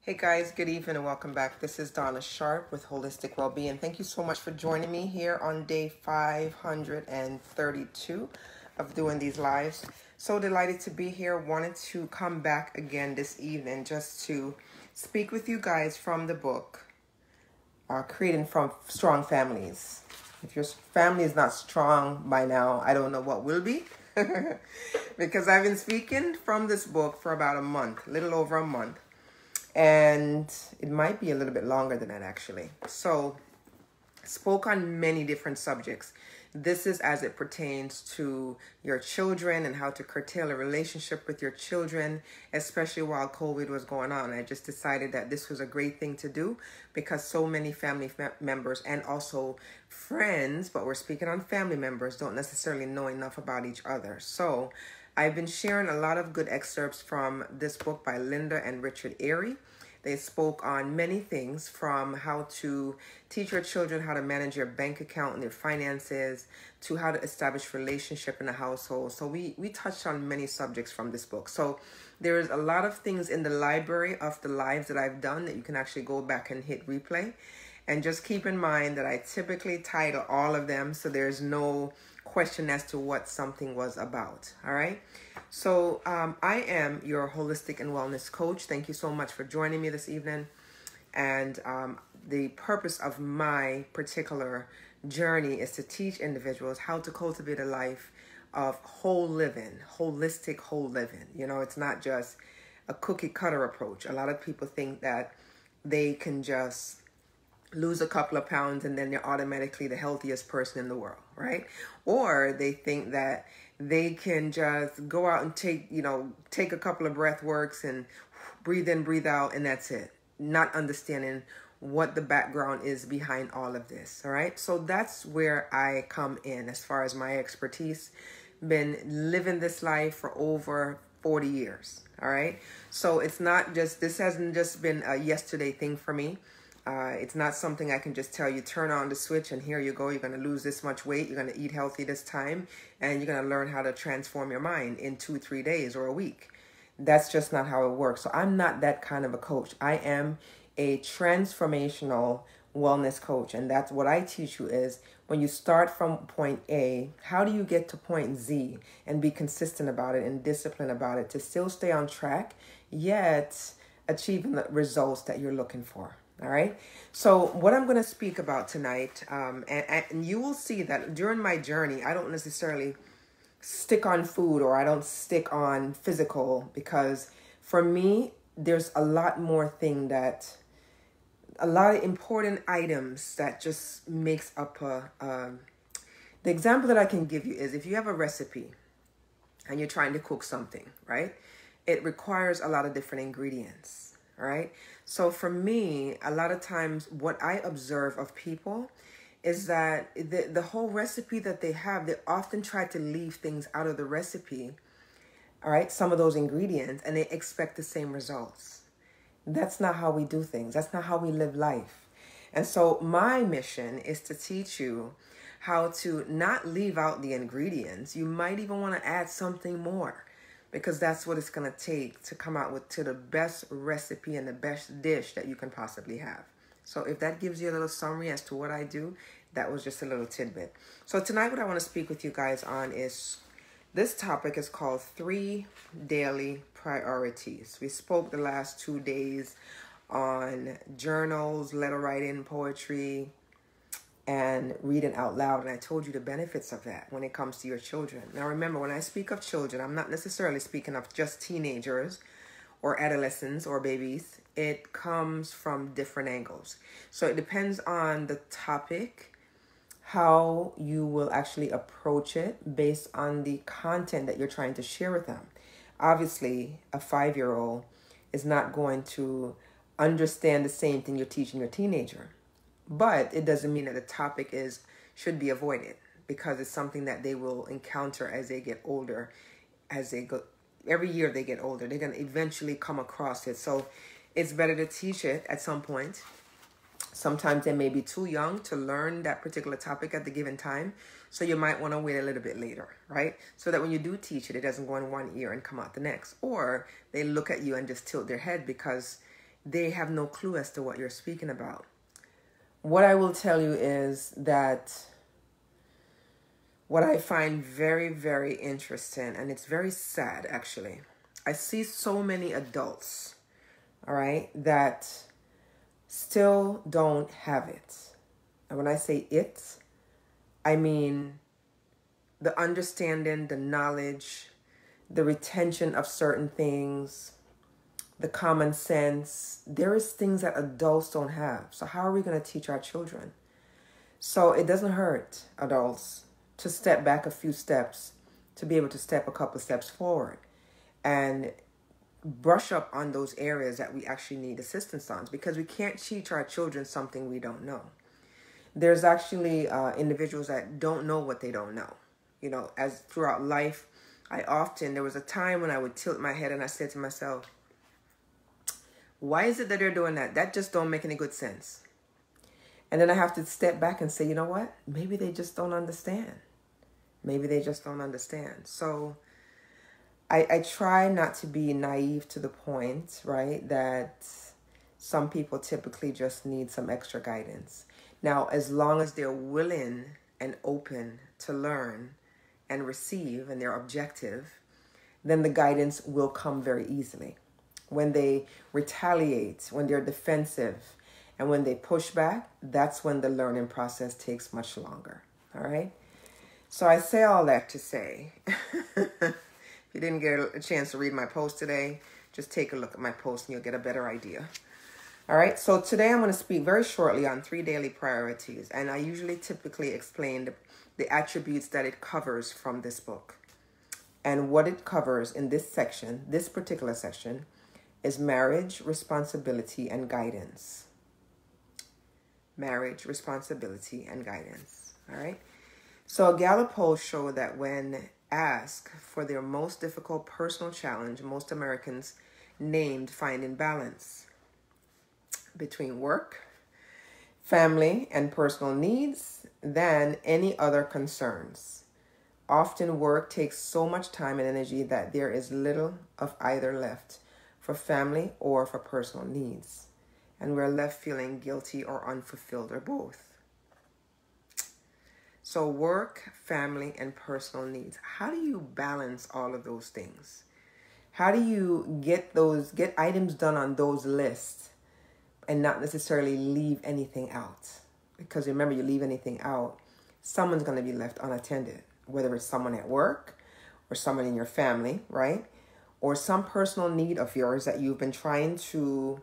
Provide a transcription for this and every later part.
Hey guys, good evening and welcome back. This is Donna Sharp with Holistic Wellbeing. Thank you so much for joining me here on day 532 of doing these lives. So delighted to be here. Wanted to come back again this evening just to speak with you guys from the book, Creating from Strong Families. If your family is not strong by now, I don't know what will be. Because I've been speaking from this book for about a month, a little over a month. And it might be a little bit longer than that, actually. So, spoke on many different subjects. This is as it pertains to your children and how to curtail a relationship with your children, especially while COVID was going on. I just decided that this was a great thing to do because so many family members and also friends, but we're speaking on family members, don't necessarily know enough about each other. So, I've been sharing a lot of good excerpts from this book by Linda and Richard Airy. They spoke on many things, from how to teach your children how to manage your bank account and their finances, to how to establish relationship in the household. So we touched on many subjects from this book. So there is a lot of things in the library of the lives that I've done that you can actually go back and hit replay. And just keep in mind that I typically title all of them, so there's no question as to what something was about. All right. So I am your holistic and wellness coach. Thank you so much for joining me this evening. And the purpose of my particular journey is to teach individuals how to cultivate a life of whole living, holistic whole living. You know, it's not just a cookie cutter approach. A lot of people think that they can just lose a couple of pounds and then they're automatically the healthiest person in the world, right? Or they think that they can just go out and take a couple of breath works and breathe in, breathe out, and that's it. Not understanding what the background is behind all of this, all right? So that's where I come in as far as my expertise. Been living this life for over 40 years, all right? So it's not just, this hasn't just been a yesterday thing for me. It's not something I can just tell you, turn on the switch and here you go. You're going to lose this much weight. You're going to eat healthy this time. And you're going to learn how to transform your mind in 2-3 days or a week. That's just not how it works. So I'm not that kind of a coach. I am a transformational wellness coach. And that's what I teach you is when you start from point A, how do you get to point Z and be consistent about it and disciplined about it to still stay on track, yet achieving the results that you're looking for. All right. So what I'm going to speak about tonight, and you will see that during my journey, I don't necessarily stick on food or I don't stick on physical, because for me, there's a lot more a lot of important items that just makes up the example that I can give you is if you have a recipe and you're trying to cook something, right? It requires a lot of different ingredients, all right? So for me, a lot of times what I observe of people is that the whole recipe that they have, they often try to leave things out of the recipe, all right, some of those ingredients, and they expect the same results. That's not how we do things. That's not how we live life. And so my mission is to teach you how to not leave out the ingredients. You might even want to add something more, because that's what it's going to take to come out with the best recipe and the best dish that you can possibly have. So if that gives you a little summary as to what I do, that was just a little tidbit. So tonight what I want to speak with you guys on is, this topic is called 3 daily priorities. We spoke the last 2 days on journals, letter writing, poetry, and reading out loud. And I told you the benefits of that when it comes to your children. Now remember, when I speak of children, I'm not necessarily speaking of just teenagers or adolescents or babies. It comes from different angles. So it depends on the topic, how you will actually approach it based on the content that you're trying to share with them. Obviously, a 5-year-old is not going to understand the same thing you're teaching your teenager. But it doesn't mean that the topic should be avoided, because it's something that they will encounter as they get older. As they go, every year they get older, they're going to eventually come across it. So it's better to teach it at some point. Sometimes they may be too young to learn that particular topic at the given time. So you might want to wait a little bit later, right? So that when you do teach it, it doesn't go in one ear and come out the next. Or they look at you and just tilt their head because they have no clue as to what you're speaking about. What I will tell you is that what I find very, very interesting, and it's very sad actually, I see so many adults, all right, that still don't have it. And when I say it, I mean the understanding, the knowledge, the retention of certain things, the common sense. There is things that adults don't have. So how are we going to teach our children? So it doesn't hurt, adults, to step back a few steps, to be able to step a couple steps forward and brush up on those areas that we actually need assistance on, because we can't teach our children something we don't know. There's actually individuals that don't know what they don't know. You know, as throughout life, there was a time when I would tilt my head and I said to myself, why is it that they're doing that? That just don't make any good sense. And then I have to step back and say, you know what? Maybe they just don't understand. Maybe they just don't understand. So I try not to be naive to the point, right, that some people typically just need some extra guidance. Now, as long as they're willing and open to learn and receive and they're objective, then the guidance will come very easily. When they retaliate, when they're defensive, and when they push back, that's when the learning process takes much longer. All right? So I say all that to say, if you didn't get a chance to read my post today, just take a look at my post and you'll get a better idea. All right, so today I'm going to speak very shortly on 3 daily priorities. And I typically explain the attributes that it covers from this book. And what it covers in this section, this particular section, is marriage, responsibility, and guidance. Marriage, responsibility, and guidance. All right. So a Gallup poll showed that when asked for their most difficult personal challenge, most Americans named finding balance between work, family, and personal needs than any other concerns. Often work takes so much time and energy that there is little of either left for family or for personal needs. And we're left feeling guilty or unfulfilled or both. So work, family, and personal needs. How do you balance all of those things? How do you get items done on those lists and not necessarily leave anything out? Because remember, you leave anything out, someone's going to be left unattended, whether it's someone at work or someone in your family, right? Or some personal need of yours that you've been trying to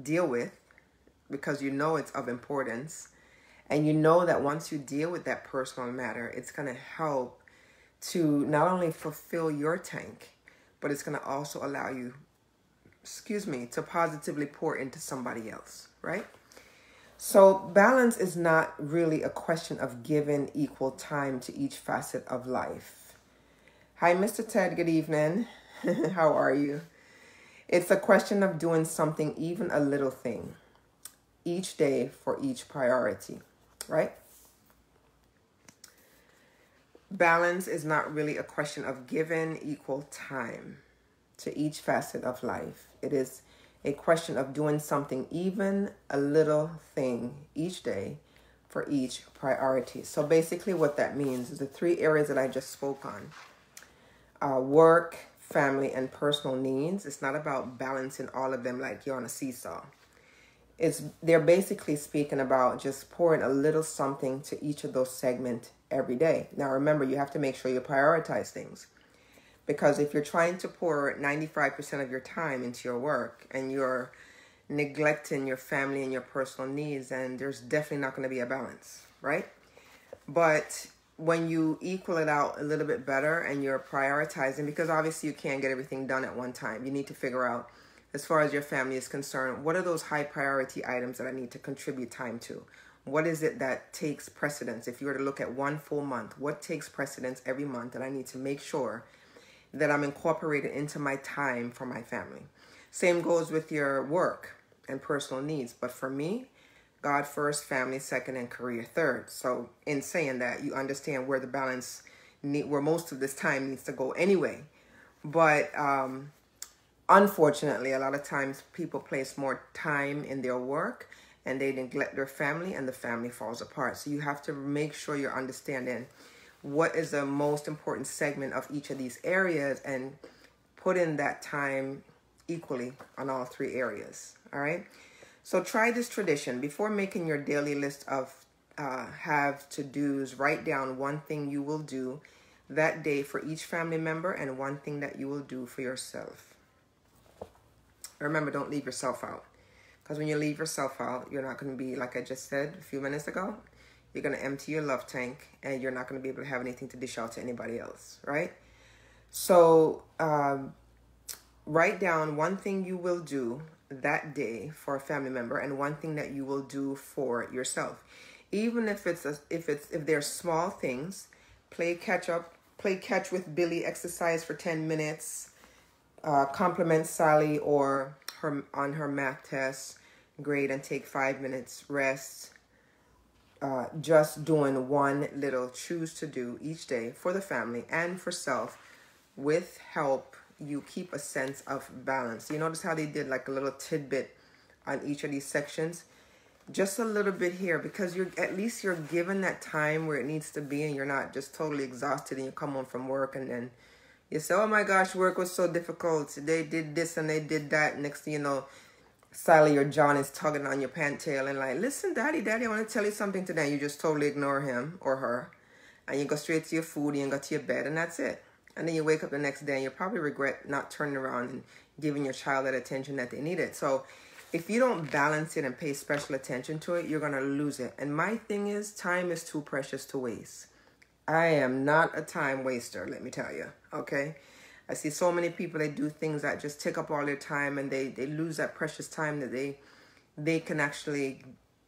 deal with because you know it's of importance. And you know that once you deal with that personal matter, it's going to help to not only fulfill your tank, but it's going to also allow you, to positively pour into somebody else, right? So balance is not really a question of giving equal time to each facet of life. Hi, Mr. Ted. Good evening. How are you? It's a question of doing something, even a little thing, each day for each priority. Right? Balance is not really a question of giving equal time to each facet of life. It is a question of doing something, even a little thing, each day for each priority. So basically what that means is the 3 areas that I just spoke on. Work, family, and personal needs. It's not about balancing all of them like you're on a seesaw. They're basically speaking about just pouring a little something to each of those segments every day. Now, remember, you have to make sure you prioritize things, because if you're trying to pour 95% of your time into your work and you're neglecting your family and your personal needs, then there's definitely not going to be a balance, right? But when you equal it out a little bit better and you're prioritizing, because obviously you can't get everything done at one time. You need to figure out, as far as your family is concerned, what are those high priority items that I need to contribute time to? What is it that takes precedence? If you were to look at one full month, what takes precedence every month that I need to make sure that I'm incorporated into my time for my family? Same goes with your work and personal needs. But for me, God first, family second, and career third. So in saying that, you understand where the balance, where most of this time needs to go anyway. But unfortunately, a lot of times people place more time in their work and they neglect their family, and the family falls apart. So you have to make sure you're understanding what is the most important segment of each of these areas and put in that time equally on all three areas. All right. So try this tradition. Before making your daily list of have to-dos, write down one thing you will do that day for each family member and one thing that you will do for yourself. Remember, don't leave yourself out. Because when you leave yourself out, you're not going to be, like I just said a few minutes ago, you're going to empty your love tank and you're not going to be able to have anything to dish out to anybody else, right? So write down one thing you will do that day for a family member and one thing that you will do for yourself. Even if if they're small things, play catch with Billy, exercise for 10 minutes, compliment Sally or on her math test grade and take 5 minutes rest. Just doing one little choose to do each day for the family and for self with help, you keep a sense of balance. You notice how they did like a little tidbit on each of these sections? Just a little bit here, because at least you're given that time where it needs to be and you're not just totally exhausted and you come home from work and then you say, oh my gosh, work was so difficult. They did this and they did that. Next thing you know, Sally or John is tugging on your pant tail and like, listen, daddy, I want to tell you something today. You just totally ignore him or her and you go straight to your food and you go to your bed and that's it. And then you wake up the next day and you probably regret not turning around and giving your child that attention that they needed. So if you don't balance it and pay special attention to it, you're going to lose it. And my thing is, time is too precious to waste. I am not a time waster, let me tell you, okay? I see so many people, they do things that just take up all their time and they lose that precious time that they can actually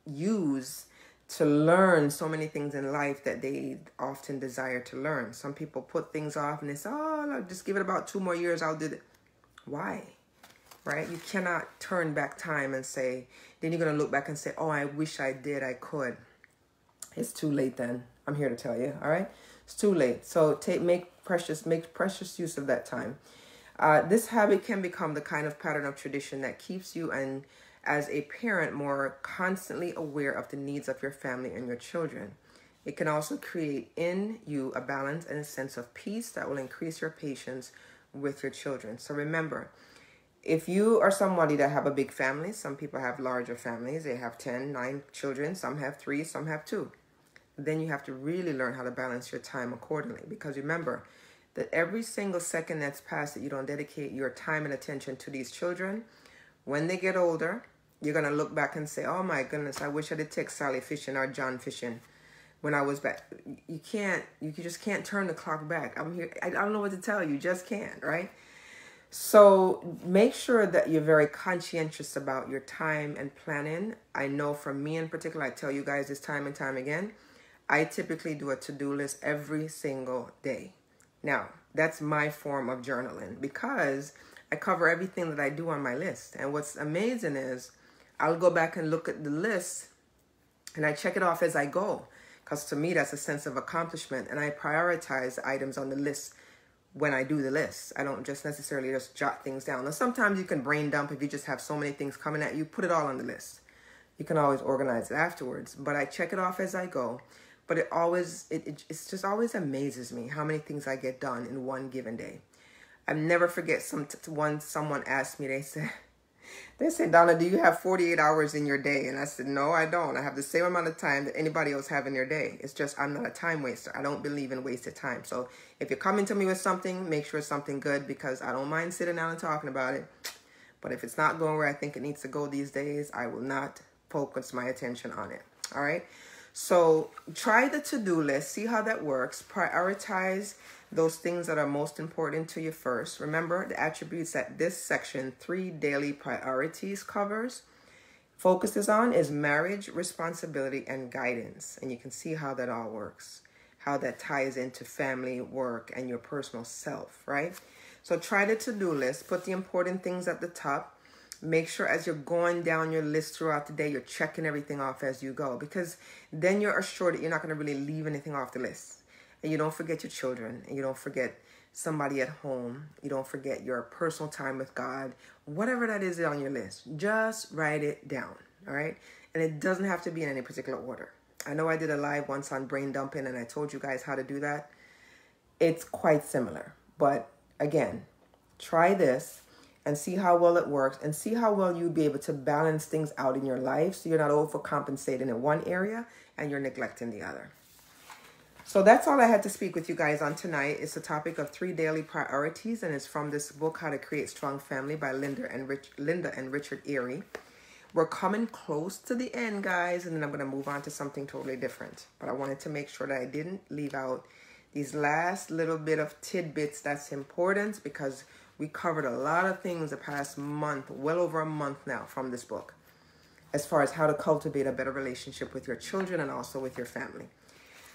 use to learn so many things in life that they often desire to learn. Some people put things off and they say, oh, I'll just give it about 2 more years, I'll do it. Why? Right? You cannot turn back time and say, then you're going to look back and say, oh, I wish I did, I could. It's too late then. I'm here to tell you, all right? It's too late. So make precious use of that time. This habit can become the kind of pattern of tradition that keeps you and as a parent more constantly aware of the needs of your family and your children. It can also create in you a balance and a sense of peace that will increase your patience with your children. So remember, if you are somebody that have a big family, some people have larger families, they have 10, 9 children, some have 3, some have 2. Then you have to really learn how to balance your time accordingly. Because remember that every single second that's passed that you don't dedicate your time and attention to these children, when they get older, you're going to look back and say, oh my goodness, I wish I did take Sally fishing or John fishing when I was back. You just can't turn the clock back. I'm here. I don't know what to tell you. You just can't, right? So make sure that you're very conscientious about your time and planning. I know for me in particular, I tell you guys this time and time again, I typically do a to-do list every single day. Now, that's my form of journaling because I cover everything that I do on my list. And what's amazing is I'll go back and look at the list and I check it off as I go. Because to me, that's a sense of accomplishment. And I prioritize the items on the list when I do the list. I don't just necessarily just jot things down. Now, sometimes you can brain dump if you just have so many things coming at you. Put it all on the list. You can always organize it afterwards. But I check it off as I go. But it just always amazes me how many things I get done in one given day. I never forget someone asked me, they said, Donna, do you have 48 hours in your day? And I said, no, I don't. I have the same amount of time that anybody else have in their day. It's just I'm not a time waster. I don't believe in wasted time. So if you're coming to me with something, make sure it's something good because I don't mind sitting down and talking about it. But if it's not going where I think it needs to go these days, I will not focus my attention on it. All right? So try the to-do list. See how that works. Prioritize those things that are most important to you first. Remember the attributes that this section 3 daily priorities covers, focuses on is marriage, responsibility, and guidance. And you can see how that all works, how that ties into family, work, and your personal self, right? So try the to-do list. Put the important things at the top. Make sure as you're going down your list throughout the day, you're checking everything off as you go, because then you're assured that you're not going to really leave anything off the list. And you don't forget your children, and you don't forget somebody at home. You don't forget your personal time with God. Whatever that is on your list, just write it down, all right? And it doesn't have to be in any particular order. I know I did a live once on brain dumping, and I told you guys how to do that. It's quite similar. But again, try this and see how well it works, and see how well you'll be able to balance things out in your life so you're not overcompensating in one area and you're neglecting the other. So that's all I had to speak with you guys on tonight. It's the topic of 3 daily priorities, and it's from this book, How to Create Strong Family by Linda and Richard Eerie. We're coming close to the end, guys, and then I'm going to move on to something totally different. But I wanted to make sure that I didn't leave out these last little bit of tidbits that's important, because we covered a lot of things the past month, well over a month now, from this book, as far as how to cultivate a better relationship with your children and also with your family.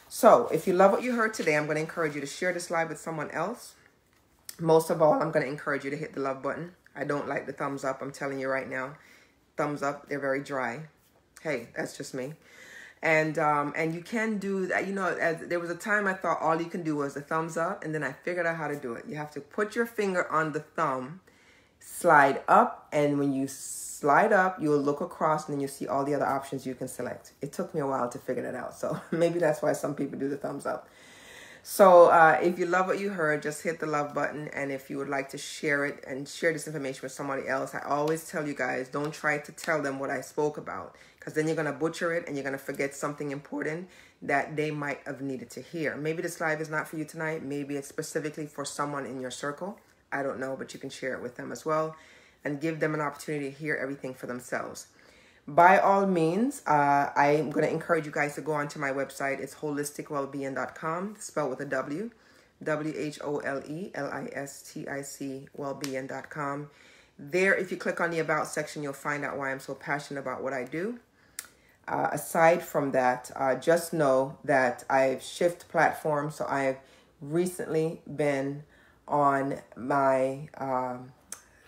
So if you love what you heard today, I'm going to encourage you to share this live with someone else. Most of all, I'm going to encourage you to hit the love button. I don't like the thumbs up. I'm telling you right now, thumbs up, they're very dry. Hey, that's just me. And you can do that. You know, there was a time I thought all you can do was the thumbs up, and then I figured out how to do it. You have to put your finger on the thumb, slide up, and when you slide up, you'll look across, and then you see all the other options you can select. It took me a while to figure that out, so maybe that's why some people do the thumbs up. So if you love what you heard, just hit the love button. And if you would like to share it and share this information with somebody else, I always tell you guys, don't try to tell them what I spoke about, because then you're going to butcher it and you're going to forget something important that they might have needed to hear. Maybe this live is not for you tonight. Maybe it's specifically for someone in your circle. I don't know, but you can share it with them as well and give them an opportunity to hear everything for themselves. By all means, I'm going to encourage you guys to go onto my website. It's holisticwellbeing.com, spelled with a W, WHOLELISTIC, wellbeing.com. There, if you click on the About section, you'll find out why I'm so passionate about what I do. Aside from that, just know that I've shifted platforms. So I've recently been on my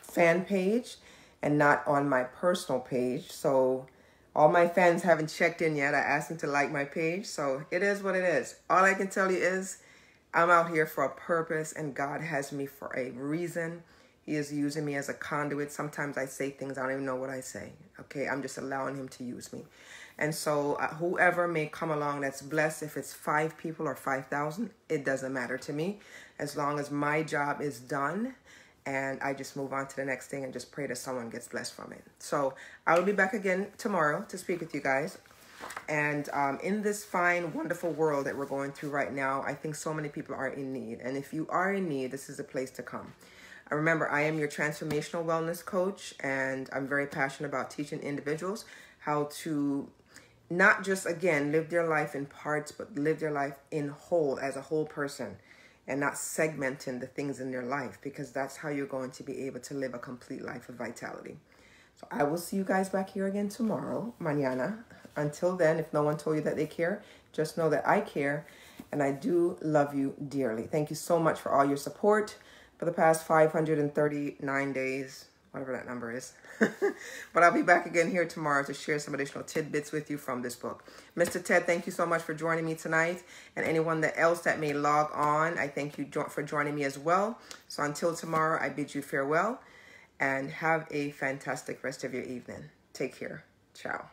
fan page and not on my personal page. So all my fans haven't checked in yet. I asked them to like my page. So it is what it is. All I can tell you is I'm out here for a purpose, and God has me for a reason. He is using me as a conduit. Sometimes I say things I don't even know what I say. Okay, I'm just allowing him to use me. And so whoever may come along that's blessed, if it's 5 people or 5,000, it doesn't matter to me. As long as my job is done, and I just move on to the next thing and just pray that someone gets blessed from it. So I will be back again tomorrow to speak with you guys. And in this fine, wonderful world that we're going through right now, I think so many people are in need. And if you are in need, this is a place to come. Remember, I am your transformational wellness coach, and I'm very passionate about teaching individuals how to not just, again, live their life in parts, but live their life in whole, as a whole person, and not segmenting the things in their life, because that's how you're going to be able to live a complete life of vitality. So I will see you guys back here again tomorrow, mañana. Until then, if no one told you that they care, just know that I care, and I do love you dearly. Thank you so much for all your support for the past 539 days, whatever that number is. But I'll be back again here tomorrow to share some additional tidbits with you from this book. Mr. Ted, thank you so much for joining me tonight. And anyone else that may log on, I thank you for joining me as well. So until tomorrow, I bid you farewell and have a fantastic rest of your evening. Take care. Ciao.